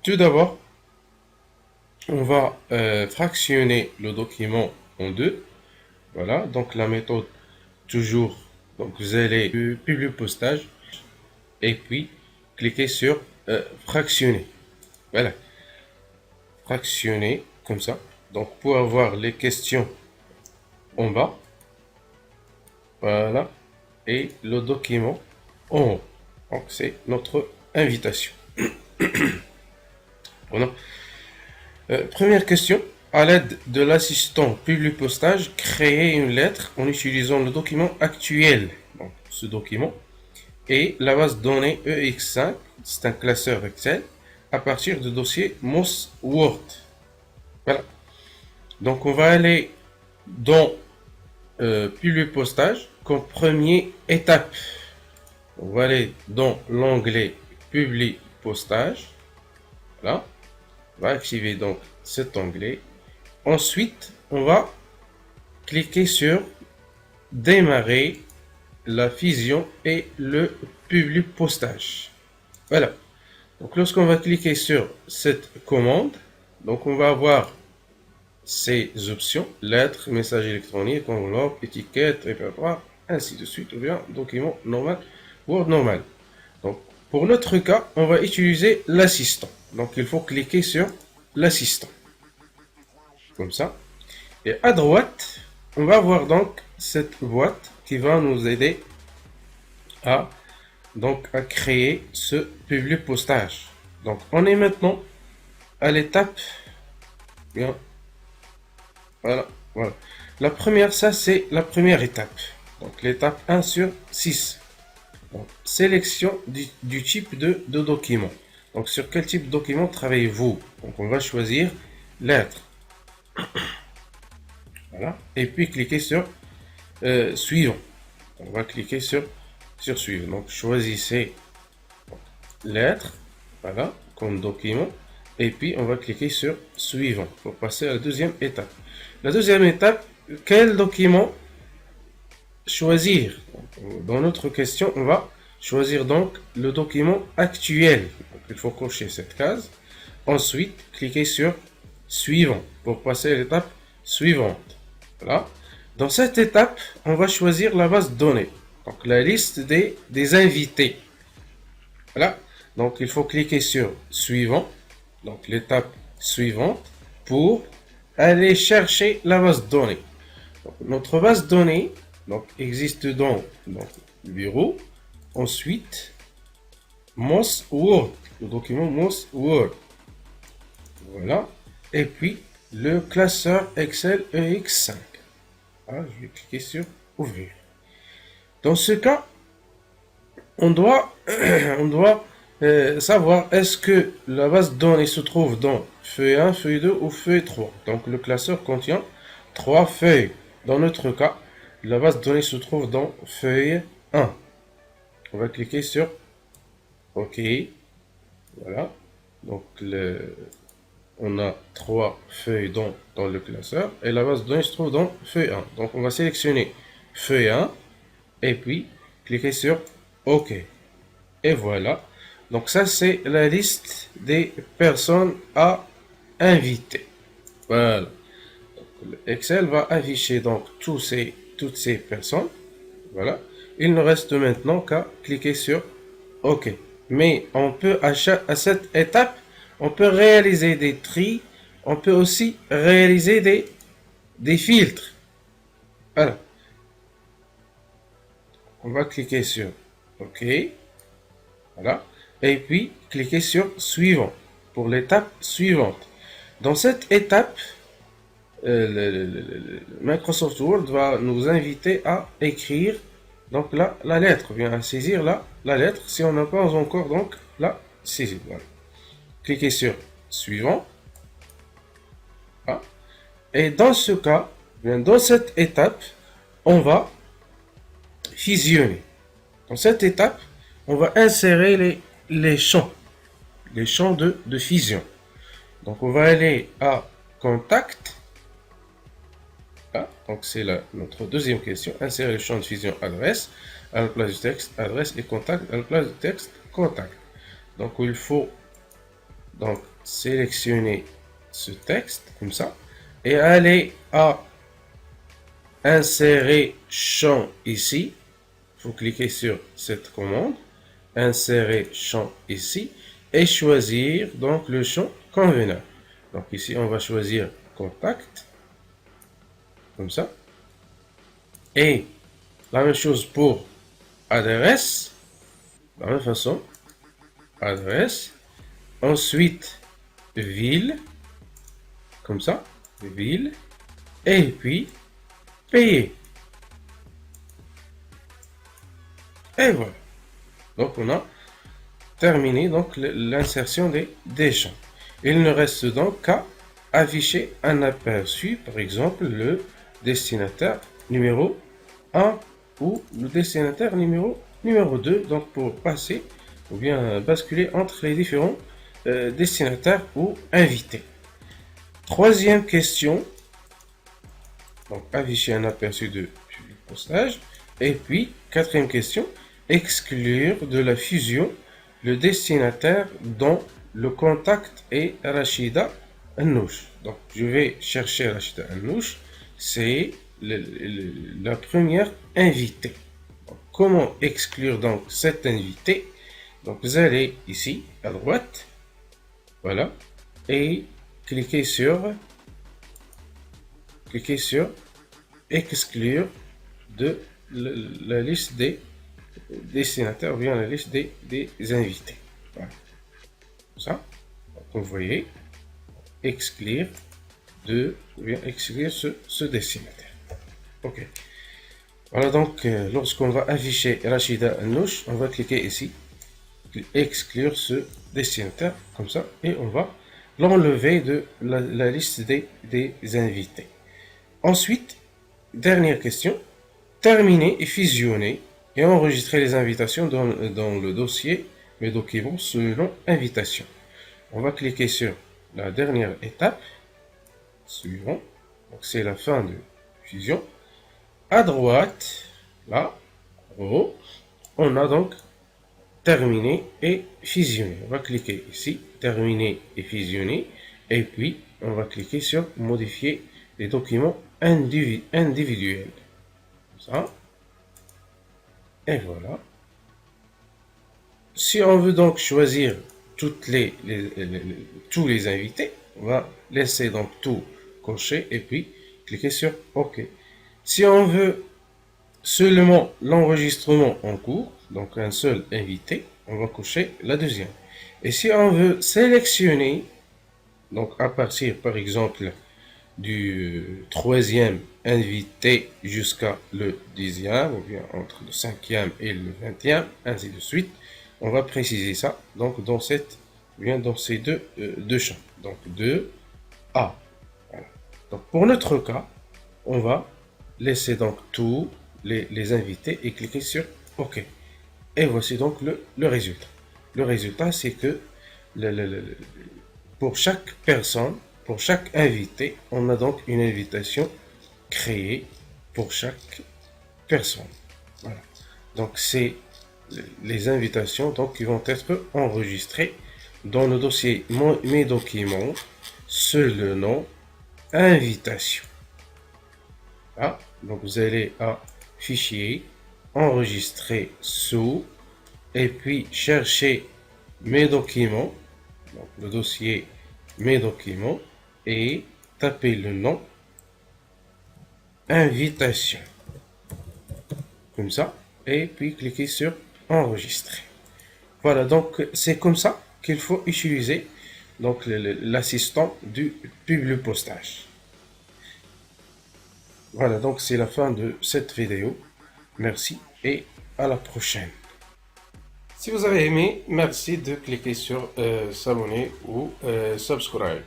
Tout d'abord, on va fractionner le document en deux. Voilà, donc la méthode toujours, donc vous allez publier postage et puis cliquez sur fractionner. Voilà, fractionner comme ça. Donc pour avoir les questions en bas, voilà, et le document en haut. Donc c'est notre invitation. Voilà. Première question. À l'aide de l'assistant public postage, créer une lettre en utilisant le document actuel. Donc, ce document et la base de données EX5, c'est un classeur Excel, à partir de dossier Moss Word. Voilà. Donc on va aller dans public postage comme première étape. On va aller dans l'onglet public postage. Voilà. On va activer donc cet onglet. Ensuite, on va cliquer sur démarrer la fusion et le public postage. Voilà. Donc lorsqu'on va cliquer sur cette commande, donc on va avoir ces options, lettres, message électronique, enveloppe, étiquette, répertoire, ainsi de suite, ou bien document normal, Word normal. Donc pour notre cas, on va utiliser l'assistant. Donc il faut cliquer sur l'assistant. Comme ça. Et à droite, on va voir donc cette boîte qui va nous aider à, à créer ce public postage. Donc on est maintenant à l'étape, bien, voilà, voilà. La première, ça c'est la première étape. Donc l'étape 1 sur 6. Donc, sélection du type de document. Donc sur quel type de document travaillez-vous? Donc on va choisir lettre. Voilà. Et puis cliquer sur suivant. On va cliquer sur suivre. Donc choisissez lettre, voilà, comme document. Et puis on va cliquer sur suivant pour passer à la deuxième étape. La deuxième étape, quel document choisir? Dans notre question, on va choisir donc le document actuel. Donc, il faut cocher cette case. Ensuite, cliquez sur suivant pour passer à l'étape suivante. Voilà. Dans cette étape, on va choisir la base de données. Donc la liste des invités. Voilà. Donc il faut cliquer sur suivant. Donc l'étape suivante pour aller chercher la base de données. Donc, notre base de données donc, existe dans le bureau. Ensuite, Moss Word, le document Moss Word. Voilà. Et puis le classeur Excel EX5. Voilà, je vais cliquer sur ouvrir. Dans ce cas, on doit, on doit savoir est-ce que la base de données se trouve dans feuille 1, feuille 2 ou feuille 3. Donc le classeur contient 3 feuilles. Dans notre cas, la base de données se trouve dans feuille 1. On va cliquer sur OK. Voilà. Donc on a 3 feuilles dans le classeur et la base de données se trouve dans feuille 1. Donc on va sélectionner feuille 1 et puis cliquer sur OK. Et voilà. Donc ça, c'est la liste des personnes à inviter. Voilà. Donc, Excel va afficher donc toutes ces personnes. Voilà. Il ne reste maintenant qu'à cliquer sur OK. Mais on peut à cette étape, on peut réaliser des tris. On peut aussi réaliser des filtres. Voilà. On va cliquer sur OK. Voilà. Et puis, cliquez sur suivant pour l'étape suivante. Dans cette étape, Microsoft Word va nous inviter à écrire donc la lettre, bien à saisir la lettre si on n'a pas encore donc la saisie. Voilà. Cliquez sur suivant. Voilà. Et dans ce cas, bien dans cette étape, on va fusionner. Dans cette étape, on va insérer les champs de fusion. Donc on va aller à contact. Ah, donc c'est notre deuxième question. Insérer le champ de fusion adresse à la place du texte adresse et contact à la place du texte contact. Donc il faut Donc, sélectionnez ce texte comme ça et allez à insérer champ ici. Il faut cliquer sur cette commande, insérer champ ici et choisir donc le champ convenable. Donc ici, on va choisir contact, comme ça. Et la même chose pour adresse, de la même façon, adresse. Ensuite, ville, comme ça, ville. Et puis, payer. Et voilà. Donc on a terminé donc l'insertion des champs. Il ne reste donc qu'à afficher un aperçu, par exemple le destinataire numéro 1 ou le destinataire numéro 2, donc pour passer ou bien basculer entre les différents destinataires ou invités. Troisième question, donc afficher un aperçu de postage. Et puis, quatrième question, exclure de la fusion le destinataire dont le contact est Rachida Annouch. Donc, je vais chercher Rachida Annouch, c'est la première invitée. Donc, comment exclure donc cette invitée? Donc, vous allez ici à droite, voilà, et cliquez sur exclure de la liste des destinataires ou bien la liste des invités. Voilà. Ça, donc vous voyez, exclure ou bien exclure ce destinataire. Ok. Voilà donc, lorsqu'on va afficher Rachida Annouch, on va cliquer ici, exclure ce destinataire, comme ça, et on va l'enlever de la liste des invités. Ensuite, dernière question, terminer et fusionner et enregistrer les invitations dans le dossier Mes documents selon invitation. On va cliquer sur la dernière étape, suivant, donc c'est la fin de fusion. À droite, là, en haut, on a donc terminé et fusionner. On va cliquer ici, terminer et fusionner, et puis on va cliquer sur modifier les documents individuels. Ça. Et voilà. Si on veut donc choisir tous les invités, on va laisser donc tout cocher et puis cliquer sur OK. Si on veut seulement l'enregistrement en cours, donc un seul invité, on va cocher la deuxième. Et si on veut sélectionner, donc à partir par exemple du troisième invité jusqu'à le 10e, ou bien entre le 5e et le 20e, ainsi de suite, on va préciser ça donc dans ces deux champs. Donc 2A. Voilà. Donc pour notre cas, on va laisser donc tous les invités et cliquer sur OK. Et voici donc le résultat. Le résultat, c'est que pour chaque personne, pour chaque invité, on a donc une invitation créée pour chaque personne. Voilà. Donc c'est les invitations donc, qui vont être enregistrées dans le dossier Mes documents, seul le nom, invitation. Là, donc vous allez à Fichier, Enregistrer sous, et puis chercher Mes documents, donc le dossier Mes documents, et taper le nom Invitation. Comme ça, et puis cliquez sur Enregistrer. Voilà, donc c'est comme ça qu'il faut utiliser donc l'assistant du Publipostage. Voilà, donc c'est la fin de cette vidéo. Merci et à la prochaine. Si vous avez aimé, merci de cliquer sur s'abonner ou subscribe.